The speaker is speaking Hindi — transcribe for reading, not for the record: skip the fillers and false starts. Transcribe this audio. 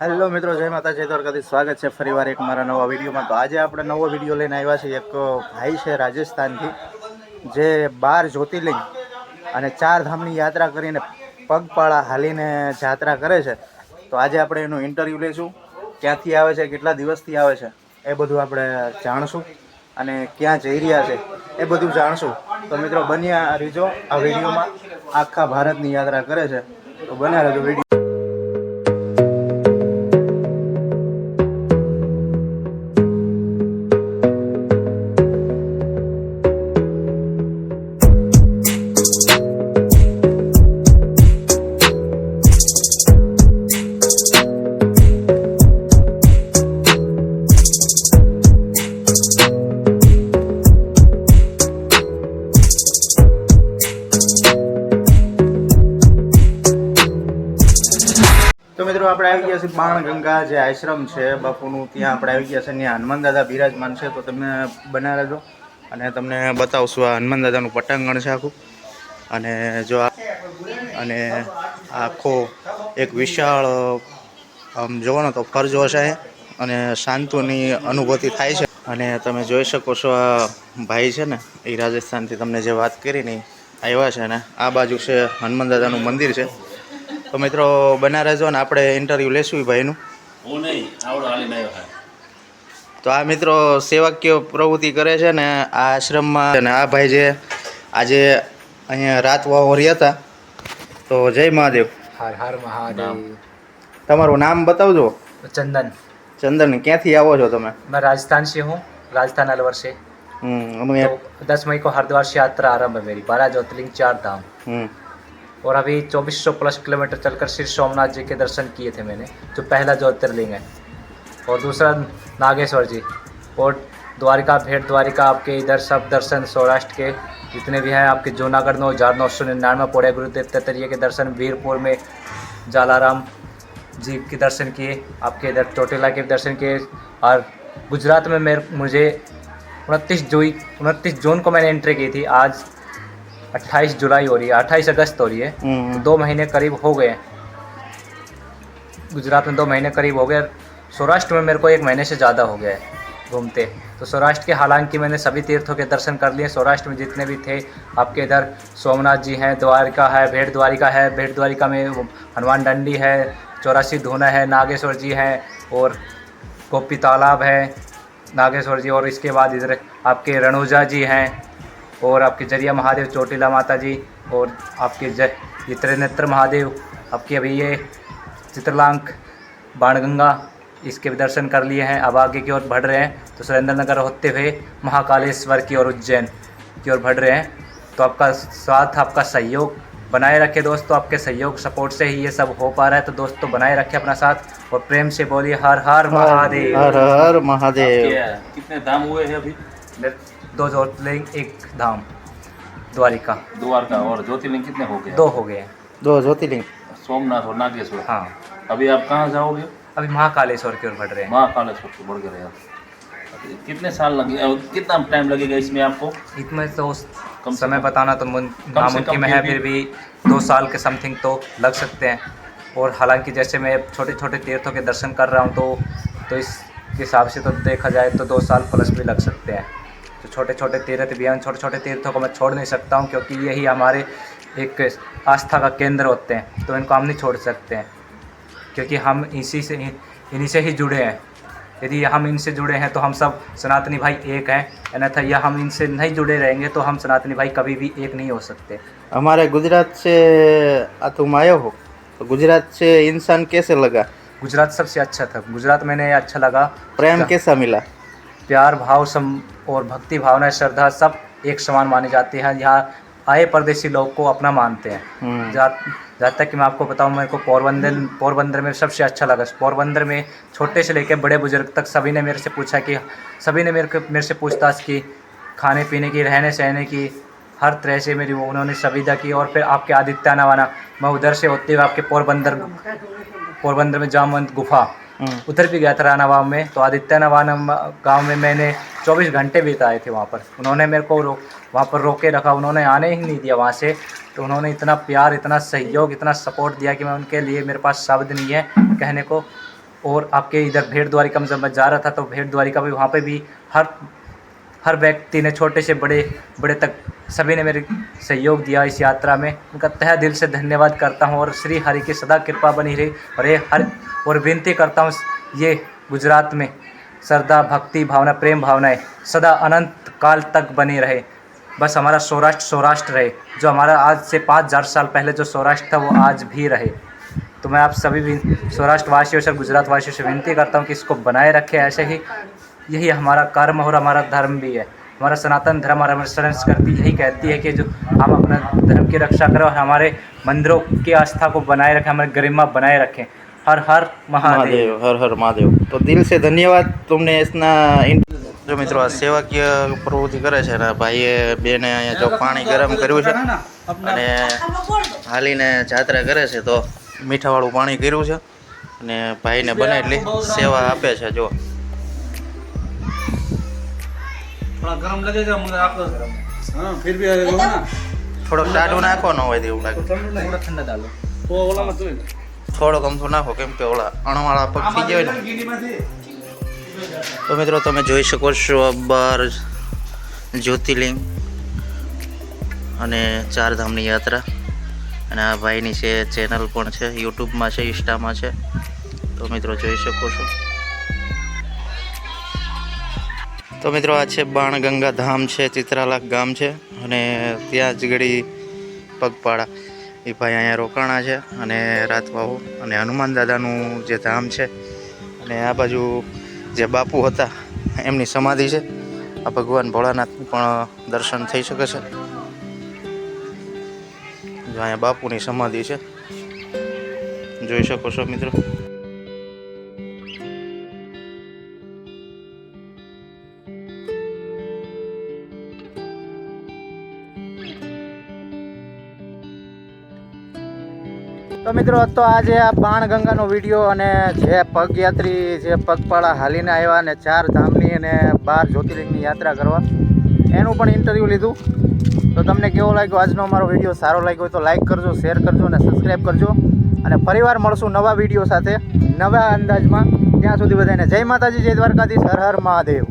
હેલો મિત્રો, જય માતાજી, દ્વારકાથી સ્વાગત છે ફરીવાર એક મારા નવા વિડીયોમાં. તો આજે આપણે નવો વિડીયો લઈને આવ્યા છીએ. એક ભાઈ છે રાજસ્થાનથી, જે 12 જ્યોતિર્લિંગ અને 4 ધામની યાત્રા કરીને પગપાળા હાલીને યાત્રા કરે છે. તો આજે આપણે એનું ઇન્ટરવ્યૂ લઈશું. ક્યાંથી આવે છે, કેટલા દિવસથી આવે છે, એ બધું આપણે જાણશું. અને ક્યાં જઈ રહ્યા છે એ બધું જાણશું. તો મિત્રો બન્યા રહીજો આ વિડીયોમાં. આખા ભારતની યાત્રા કરે છે, તો બન્યા રહેજો વિડીયો. તો મિત્રો આપણે આવી ગયા છીએ બાણગંગા જે આશ્રમ છે બાપુનું, ત્યાં આપણે આવી ગયા છે. ત્યાં હનુમાન દાદા બિરાજમાન છે. તો તમે બના રહેજો અને તમને બતાવશું. આ હનુમાન દાદાનું પટાંગણ છે આખું. અને જો અને આખો એક વિશાળ આમ જોવો ને તો ફરજો છે અને શાંતિની અનુભૂતિ થાય છે. અને તમે જોઈ શકો છો આ ભાઈ છે ને એ રાજસ્થાનથી તમને જે વાત કરી ને આવ્યા છે. ને આ બાજુ છે હનુમાન દાદાનું મંદિર છે. તો મિત્રો બના રહેજો ને આપણે ઇન્ટરવ્યૂ લેશું ભાઈનું. તો આ મિત્રો સેવાકીય પ્રવૃત્તિ કરે છે ને આ આશ્રમમાં. અને આ ભાઈ જે આજે અહીંયા રાત વાવો રહ્યા હતા. તો જય મહાદેવ. હર હર મહાદેવ. તમારું નામ બતાવજો. चंदन. ચંદન, ક્યાંથી આવો છો તમે? मैं राजस्थान से हूँ, राजस्थान अलवर से। અમે तो 10 मई को हरिद्वार से यात्रा आरंभ है मेरी, 12 ज्योतिर्लिंग 4 धाम। और अभी 2400 प्लस किलोमीटर चलकर श्री सोमनाथ जी के दर्शन किए थे मैंने, जो पहला ज्योतिर्लिंग है। और दूसरा नागेश्वर जी और द्वारिका, भेंट द्वारिका, आपके इधर सब दर्शन सौराष्ट्र के जितने भी हैं आपके जूनागढ़ में 1999 पोड़े गुरुदेव तत्तरिया के दर्शन, वीरपुर में जालाराम जी के दर्शन किए, आपके इधर चोटीला के दर्शन किए। और गुजरात में मुझे 29 जून को मैंने एंट्री की थी। आज 28 जुलाई हो रही है, 28 अगस्त हो रही है। तो 2 महीने करीब हो गए। गुजरात में 2 महीने करीब हो गए। सौराष्ट्र में मेरे को 1 महीने से ज़्यादा हो गया है घूमते। तो सौराष्ट्र के हालांकि मैंने सभी तीर्थों के दर्शन कर लिए। सौराष्ट्र में जितने भी थे आपके इधर सोमनाथ जी हैं, द्वारिका है, भेंट द्वारिका है, भेंट द्वारिका में हनुमान डंडी है, 84 धूना है, नागेश्वर जी हैं और गोपी तालाब है नागेश्वर जी। और इसके बाद इधर आपके रणुजा जी हैं और आपके जरिया महादेव, चोटीला माता जी और आपके ये त्रिनेत्र महादेव, आपके अभी ये चित्रलांक, बाणगंगा, इसके भी दर्शन कर लिए हैं। अब आगे की ओर बढ़ रहे हैं तो सुरेंद्र नगर होते हुए महाकालेश्वर की और उज्जैन की ओर बढ़ रहे हैं। तो आपका साथ, आपका सहयोग बनाए रखे दोस्तों। आपके सहयोग सपोर्ट से ही ये सब हो पा रहा है। तो दोस्तों बनाए रखे अपना साथ और प्रेम से बोलिए हर हर महादेव। हर हर महादेव। कितने धाम हुए हैं अभी? 2 ज्योतिर्लिंग 1 धाम द्वारिका। द्वारका। और ज्योतिर्लिंग कितने हो गए? 2 हो गए हैं। 2 ज्योतिर्लिंग, सोमनाथ और नागेश्वर। हाँ, अभी आप कहाँ जाओगे? अभी महाकालेश्वर की ओर बढ़ रहे हैं। महाकालेश्वर को बढ़ गए आप। कितने साल लगे, कितना टाइम लगेगा इसमें आपको? इसमें तो कम से समय कम- बताना तो नामुमकिन है, फिर भी 2 साल के समथिंग तो लग सकते हैं। और हालांकि जैसे मैं छोटे छोटे तीर्थों के दर्शन कर रहा हूँ तो इस हिसाब से तो देखा जाए तो 2 साल प्लस भी लग सकते हैं। तो छोटे छोटे तीर्थ भी हैं, छोटे छोटे तीर्थों को मैं छोड़ नहीं सकता हूँ, क्योंकि यही हमारे एक आस्था का केंद्र होते हैं। तो इनको हम नहीं छोड़ सकते हैं, क्योंकि हम इन्हीं से ही जुड़े हैं। यदि हम इनसे जुड़े हैं तो हम सब सनातनी भाई एक हैं, अन्यथा यह हम इनसे नहीं जुड़े रहेंगे तो हम सनातनी भाई कभी भी एक नहीं हो सकते। हमारे गुजरात से तुम आए हो, तो गुजरात से इंसान कैसे लगा? गुजरात सबसे अच्छा था। गुजरात मैंने अच्छा लगा। प्रेम कैसा मिला? प्यार भाव और भक्ति भावना, श्रद्धा सब एक समान मानी जाती है। यहाँ आए परदेशी लोग को अपना मानते हैं। जहाँ तक कि मैं आपको बताऊँ, मेरे को पोरबंदर में सबसे अच्छा लगा। पोरबंदर में छोटे से लेकर बड़े बुजुर्ग तक सभी ने मेरे से पूछा कि सभी ने मेरे से पूछताछ की, खाने पीने की, रहने सहने की, हर तरह से मेरी उन्होंने सुविधा की। और फिर आपके आदित्यानावाना, मैं उधर से होते हुए आपके पोरबंदर में जामवंत गुफा, उधर भी गया था रानावाव में। तो आदित्यानावाना गांव में मैंने 24 घंटे बिताए थे वहाँ पर। उन्होंने मेरे को वहाँ पर रोके रखा, उन्होंने आने ही नहीं दिया वहाँ से। तो उन्होंने इतना प्यार, इतना सहयोग, इतना सपोर्ट दिया कि मैं उनके लिए, मेरे पास शब्द नहीं है कहने को। और आपके इधर भेड़ द्वारिका में जब मैं जा रहा था तो भेड़ द्वारिका भी वहाँ पे भी हर व्यक्ति ने, छोटे से बड़े बड़े तक सभी ने मेरे सहयोग दिया इस यात्रा में। उनका तहे दिल से धन्यवाद करता हूँ और श्री हरि की सदा कृपा बनी रही। और विनती करता हूँ ये गुजरात में श्रद्धा, भक्ति भावना, प्रेम भावनाएं सदा अनंत काल तक बनी रहे। बस हमारा सौराष्ट्र रहे। जो हमारा आज से 5000 साल पहले जो सौराष्ट्र था वो आज भी रहे। तो मैं आप सभी भी सौराष्ट्र वासियों से, गुजरात वासियों से विनती करता हूँ कि इसको बनाए रखें ऐसे ही। यही हमारा कर्म और हमारा धर्म भी है। हमारा सनातन धर्म और हमारी संस्कृति यही कहती है कि जो हम अपना धर्म की रक्षा करें और हमारे मंदिरों की आस्था को बनाए रखें, हमारी गरिमा बनाए रखें। हर हर महादेव। हर हर महादेव। तो दिल से धन्यवाद तुमने इतना। जो मित्रों आ सेवाकीय प्रवृत्ति करे છે ને ભાઈએ બેને અહીંયા જો પાણી ગરમ કર્યું છે અને હાલીને જાત્રા કરે છે તો મીઠાવાળું પાણી કર્યું છે અને ભાઈને બને એટલી સેવા આપે છે। જો थोड़ा गरम लगेगा मगर आप हाँ फिर भी वो ना થોડોક ટાઢું નાખો ન હોય તેવું લાગે। थोड़ा ठंडा डालो। वो वाला मत दो થોડોક અમથું નાખો કેમ કે ઓલા અણવાળા પગ થઈ જાય ને। તો મિત્રો તમે જોઈ શકો છો આ 12 જ્યોતિર્લિંગ અને ચારધામની યાત્રા અને આ ભાઈની છે ચેનલ પણ છે, યુટ્યુબમાં છે, ઇન્સ્ટામાં છે। તો મિત્રો જોઈ શકો છો। તો મિત્રો આ છે બાણગંગા ધામ છે, ચિત્રાલા ગામ છે અને ત્યાં જ ઘડી પગપાળા એ ભાઈ અહીંયા રોકાણા છે અને રાતવાહુ અને હનુમાન દાદાનું જે ધામ છે અને આ બાજુ જે બાપુ હતા એમની સમાધિ છે। આ ભગવાન ભોળાનાથનું પણ દર્શન થઈ શકે છે। જો અહીંયા બાપુની સમાધિ છે, જોઈ શકો છો મિત્રો। તો મિત્રો તો આજે આ બાણગંગાનો વિડીયો અને જે પગયાત્રી જે પગપાળા હાલીને આવ્યા અને 4 ધામની અને 12 જ્યોતિર્લિંગની યાત્રા કરવા એનું પણ ઇન્ટરવ્યૂ લીધું। તો તમને કેવો લાગ્યો આજનો અમારો વિડીયો? સારો લાગ્યો હોય તો લાઇક કરજો, શેર કરજો અને સબસ્ક્રાઈબ કરજો અને ફરીવાર મળશું નવા વિડીયો સાથે નવા અંદાજમાં। ત્યાં સુધી બધાને જય માતાજી, જય દ્વારકાધીશ, હર હર મહાદેવ।